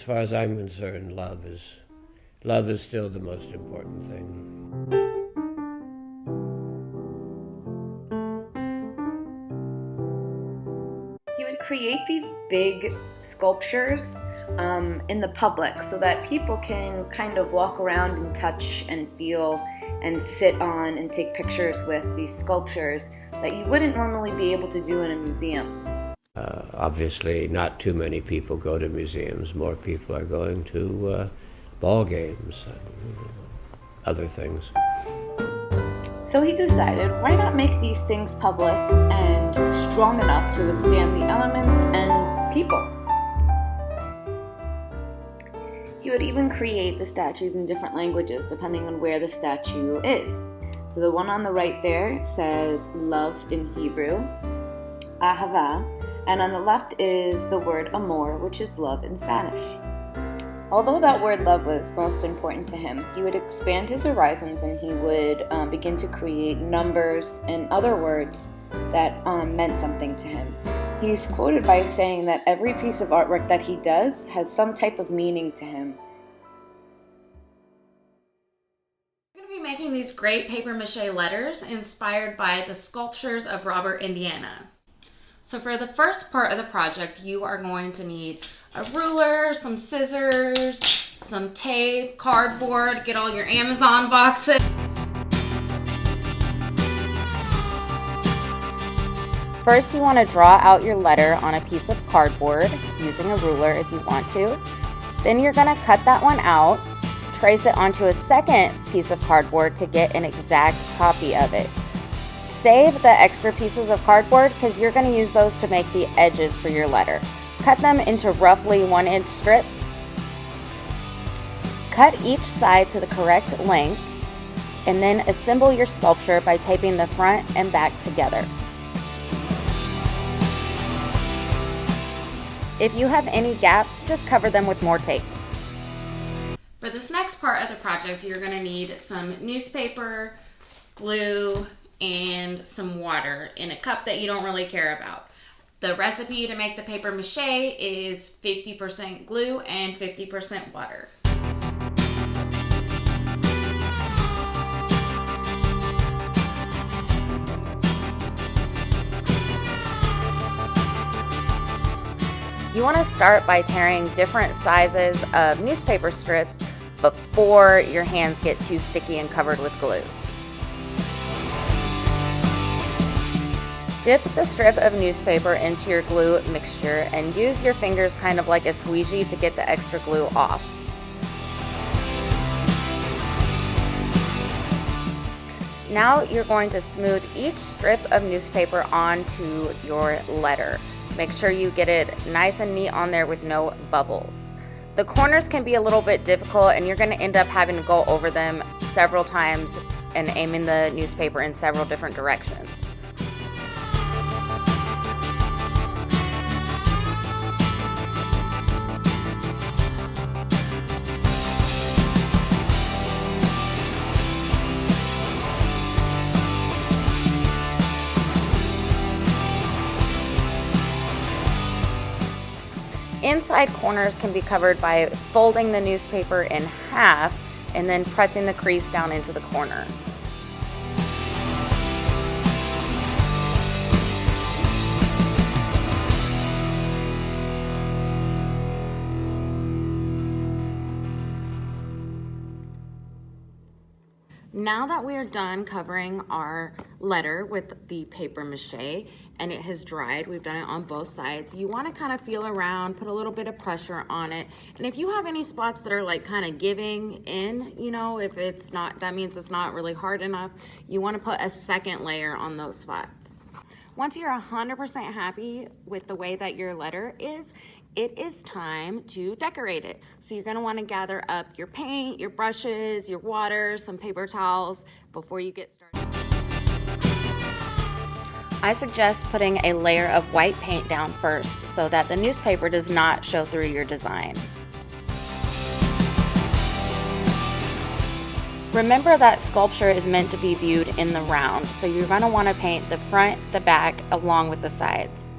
far as I'm concerned, love is still the most important thing. He would create these big sculptures in the public so that people can kind of walk around and touch and feel and sit on and take pictures with these sculptures that you wouldn't normally be able to do in a museum. Obviously, not too many people go to museums. More people are going to ball games and other things. So he decided, why not make these things public and strong enough to withstand the elements and people? He would even create the statues in different languages depending on where the statue is. So the one on the right there says love in Hebrew, ahava, and on the left is the word amor, which is love in Spanish. Although that word love was most important to him, he would expand his horizons and he would begin to create numbers and other words that meant something to him. He's quoted by saying that every piece of artwork that he does has some type of meaning to him. We're going to be making these great paper mache letters inspired by the sculptures of Robert, Indiana. So for the first part of the project, you are going to need a ruler, some scissors, some tape, cardboard, get all your Amazon boxes. First, you want to draw out your letter on a piece of cardboard using a ruler if you want to. Then you're going to cut that one out, trace it onto a second piece of cardboard to get an exact copy of it. Save the extra pieces of cardboard because you're going to use those to make the edges for your letter. Cut them into roughly 1-inch strips. Cut each side to the correct length and then assemble your sculpture by taping the front and back together. If you have any gaps, just cover them with more tape. For this next part of the project, you're going to need some newspaper, glue, and some water in a cup that you don't really care about. The recipe to make the paper mache is 50% glue and 50% water. You want to start by tearing different sizes of newspaper strips before your hands get too sticky and covered with glue. Dip the strip of newspaper into your glue mixture and use your fingers kind of like a squeegee to get the extra glue off. Now you're going to smooth each strip of newspaper onto your letter. Make sure you get it nice and neat on there with no bubbles. The corners can be a little bit difficult and you're going to end up having to go over them several times and aiming the newspaper in several different directions. Inside corners can be covered by folding the newspaper in half and then pressing the crease down into the corner. Now that we are done covering our letter with the paper mache and it has dried, we've done it on both sides, you want to kind of feel around, put a little bit of pressure on it, and if you have any spots that are like kind of giving in, you know, if it's not, that means it's not really hard enough, you want to put a second layer on those spots. Once you're 100% happy with the way that your letter is, it is time to decorate it. So you're gonna wanna gather up your paint, your brushes, your water, some paper towels before you get started. I suggest putting a layer of white paint down first so that the newspaper does not show through your design. Remember that sculpture is meant to be viewed in the round, so you're gonna wanna paint the front, the back, along with the sides.